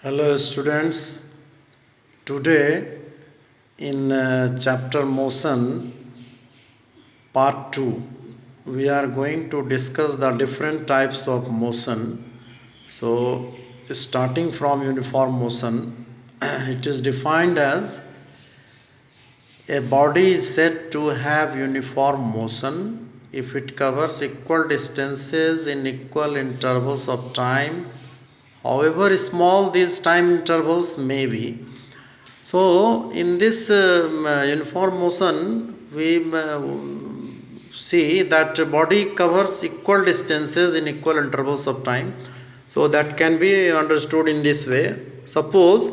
Hello students, today in chapter motion part 2 we are going to discuss the different types of motion. So starting from uniform motion, it is defined as a body is said to have uniform motion if it covers equal distances in equal intervals of time, however small these time intervals may be. So, in this uniform motion, we see that body covers equal distances in equal intervals of time. So, that can be understood in this way. Suppose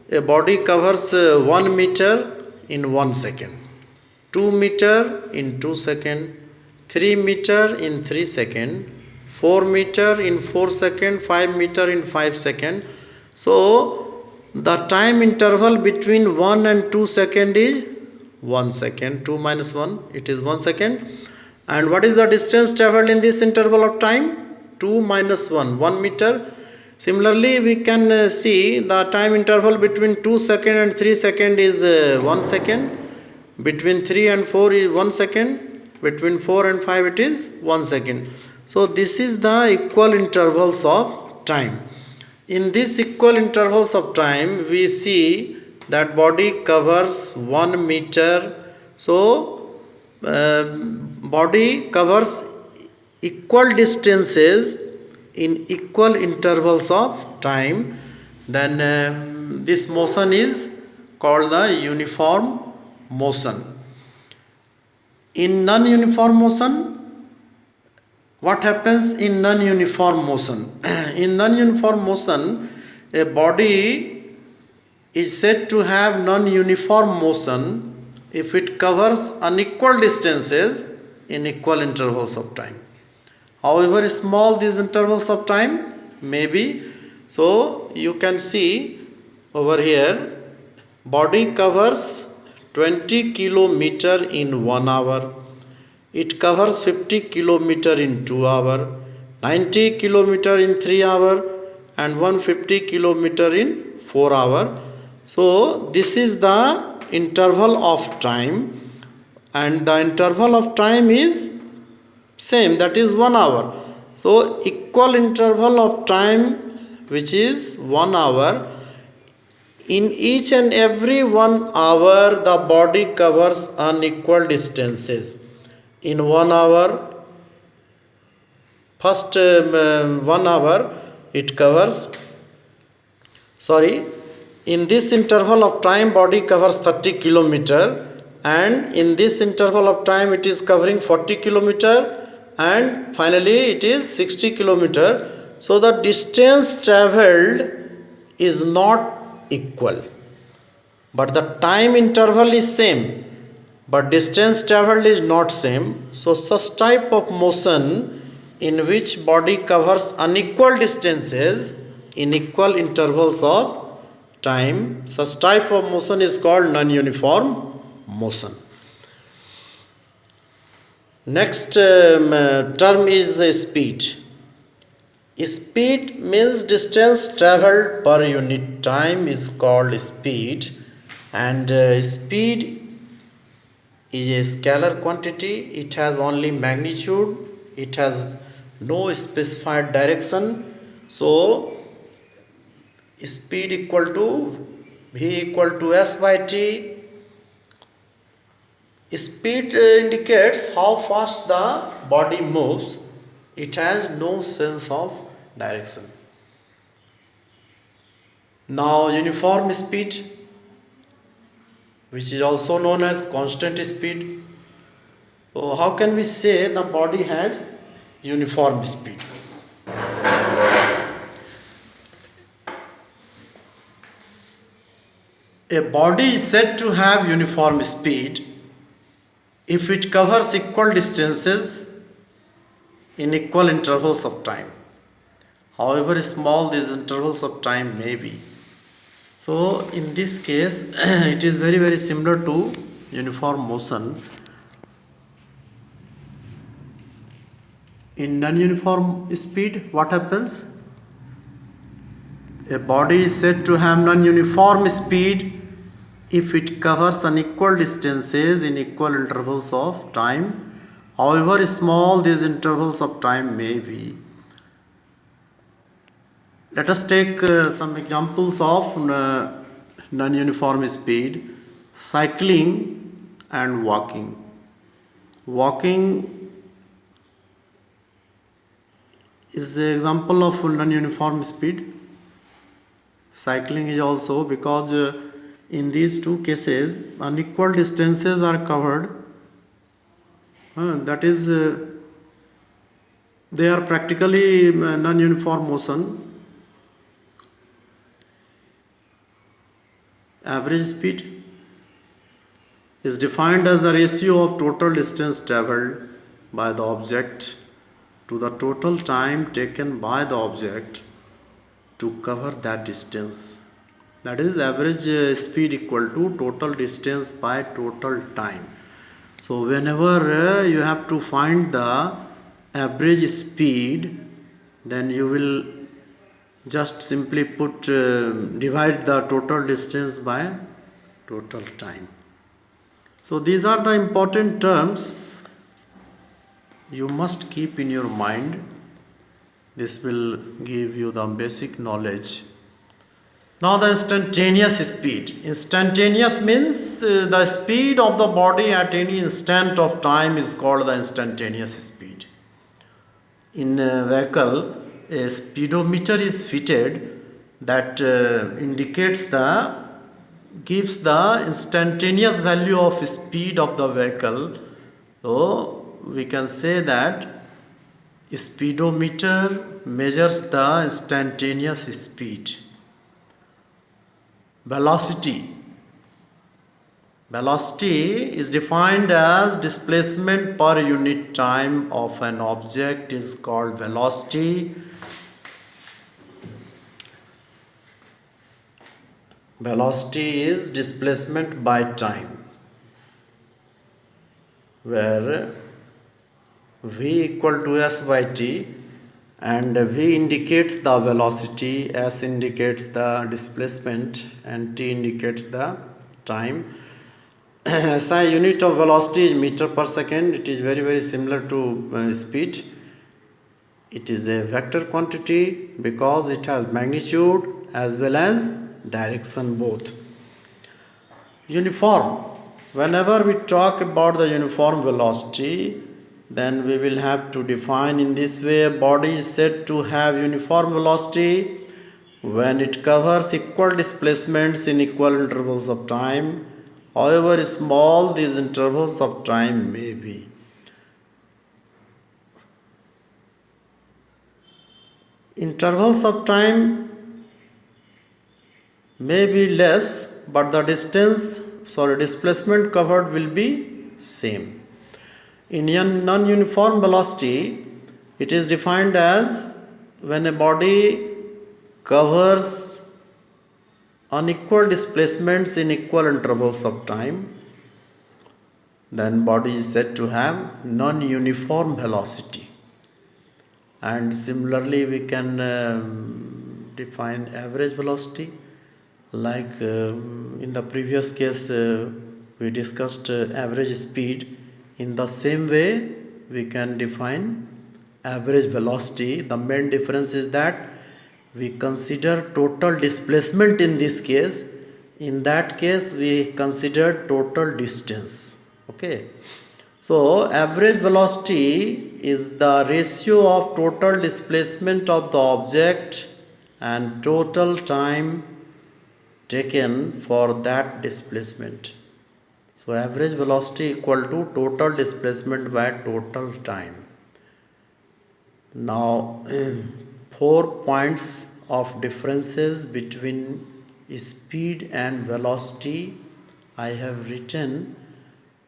a body covers 1 meter in 1 second, 2 meter in 2 seconds, 3 meter in 3 seconds, 4 meter in 4 seconds, 5 meter in 5 seconds. So, the time interval between 1 and 2 second is 1 second. 2 minus 1, it is 1 second. And what is the distance traveled in this interval of time? 2 minus 1, 1 meter. Similarly, we can see the time interval between 2 second and 3 second is 1 second. Between 3 and 4 is 1 second. Between 4 and 5 it is 1 second. So, this is the equal intervals of time. In these equal intervals of time, we see that body covers 1 meter. So, body covers equal distances in equal intervals of time. Then this motion is called the uniform motion. In non-uniform motion, what happens in non-uniform motion? In non-uniform motion, a body is said to have non-uniform motion if it covers unequal distances in equal intervals of time. However small these intervals of time may be. So you can see over here, body covers 20 kilometer in 1 hour. It covers 50 kilometer in 2 hours, 90 kilometer in 3 hours, and 150 kilometer in 4 hours. So this is the interval of time, and the interval of time is same, that is 1 hour. So equal interval of time, which is 1 hour. In each and every 1 hour, the body covers unequal distances. In 1 hour, first 1 hour it covers, in this interval of time body covers 30 kilometer, and in this interval of time it is covering 40 kilometer, and finally it is 60 kilometer. So the distance traveled is not equal, but the time interval is same, but distance traveled is not same. So such type of motion in which body covers unequal distances in equal intervals of time, such type of motion is called non-uniform motion. Next term is speed. Speed means distance traveled per unit time is called speed, and speed is a scalar quantity. It has only magnitude, it has no specified direction. So speed equal to V equal to S by T. Speed indicates how fast the body moves. It has no sense of direction. Now uniform speed, which is also known as constant speed. So how can we say the body has uniform speed? A body is said to have uniform speed if it covers equal distances in equal intervals of time, however small these intervals of time may be. So in this case it is very similar to uniform motion. In non-uniform speed, what happens? A body is said to have non-uniform speed if it covers unequal distances in equal intervals of time, however small these intervals of time may be. Let us take some examples of non-uniform speed: cycling and walking. Walking is an example of non-uniform speed. Cycling is also, because in these two cases unequal distances are covered. That is, they are practically non-uniform motion. Average speed is defined as the ratio of total distance traveled by the object to the total time taken by the object to cover that distance. That is, average speed equal to total distance by total time. So whenever you have to find the average speed, then you will just simply divide the total distance by total time. So these are the important terms you must keep in your mind. This will give you the basic knowledge. Now the instantaneous speed. Instantaneous means the speed of the body at any instant of time is called the instantaneous speed. In a vehicle, a speedometer is fitted that gives the instantaneous value of speed of the vehicle. So we can say that speedometer measures the instantaneous speed. Velocity. Velocity is defined as displacement per unit time of an object is called velocity. Velocity is displacement by time, where v equal to s by t, and v indicates the velocity, s indicates the displacement, and t indicates the time. SI unit of velocity is meter per second. It is very similar to speed. It is a vector quantity because it has magnitude as well as direction both. Uniform. Whenever we talk about the uniform velocity, then we will have to define in this way: a body is said to have uniform velocity when it covers equal displacements in equal intervals of time, however small these intervals of time may be. Intervals of time may be less, but the displacement covered will be same. In non-uniform velocity, it is defined as when a body covers unequal displacements in equal intervals of time, then body is said to have non-uniform velocity. And similarly, we can define average velocity. Like in the previous case, we discussed average speed. In the same way, we can define average velocity. The main difference is that we consider total displacement in this case. In that case, we consider total distance. Okay. So average velocity is the ratio of total displacement of the object and total time taken for that displacement. So average velocity equal to total displacement by total time. Now 4 points of differences between speed and velocity I have written.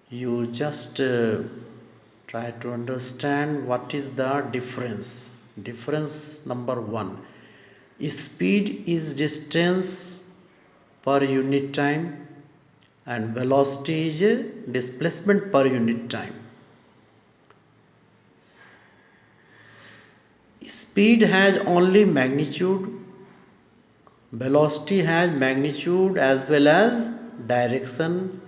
You just try to understand what is the difference. Difference number 1. Speed is distance per unit time and velocity is displacement per unit time. Speed has only magnitude Velocity has magnitude as well as direction.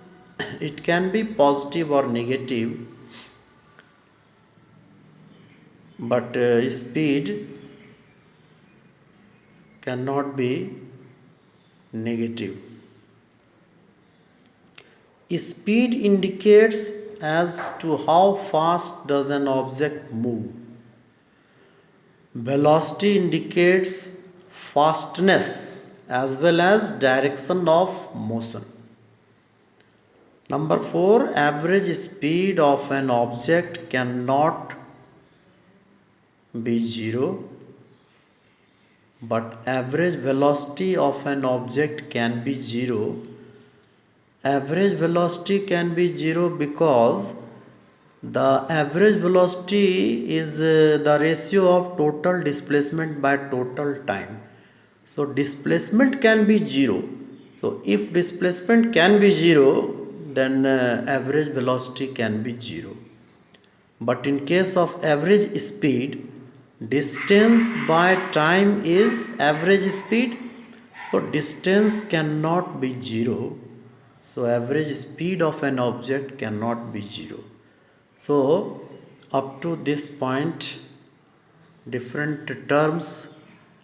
It can be positive or negative, but speed cannot be negative. Speed indicates as to how fast does an object move. Velocity indicates fastness as well as direction of motion. Number 4, average speed of an object cannot be zero, but average velocity of an object can be zero. Average velocity can be zero because the average velocity is the ratio of total displacement by total time. So displacement can be zero. So if displacement can be zero, then average velocity can be zero. But in case of average speed, distance by time is average speed. So distance cannot be zero. So average speed of an object cannot be zero. So up to this point, different terms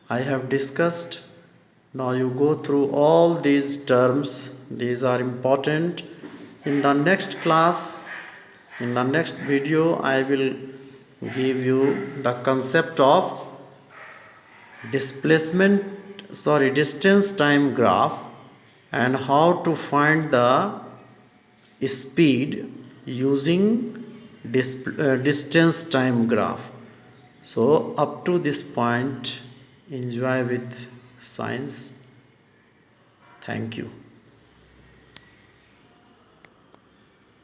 I have discussed. Now you go through all these terms. These are important. In the next class, in the next video, I will give you the concept of distance time graph and how to find the speed using distance time graph. So up to this point, enjoy with science. Thank you.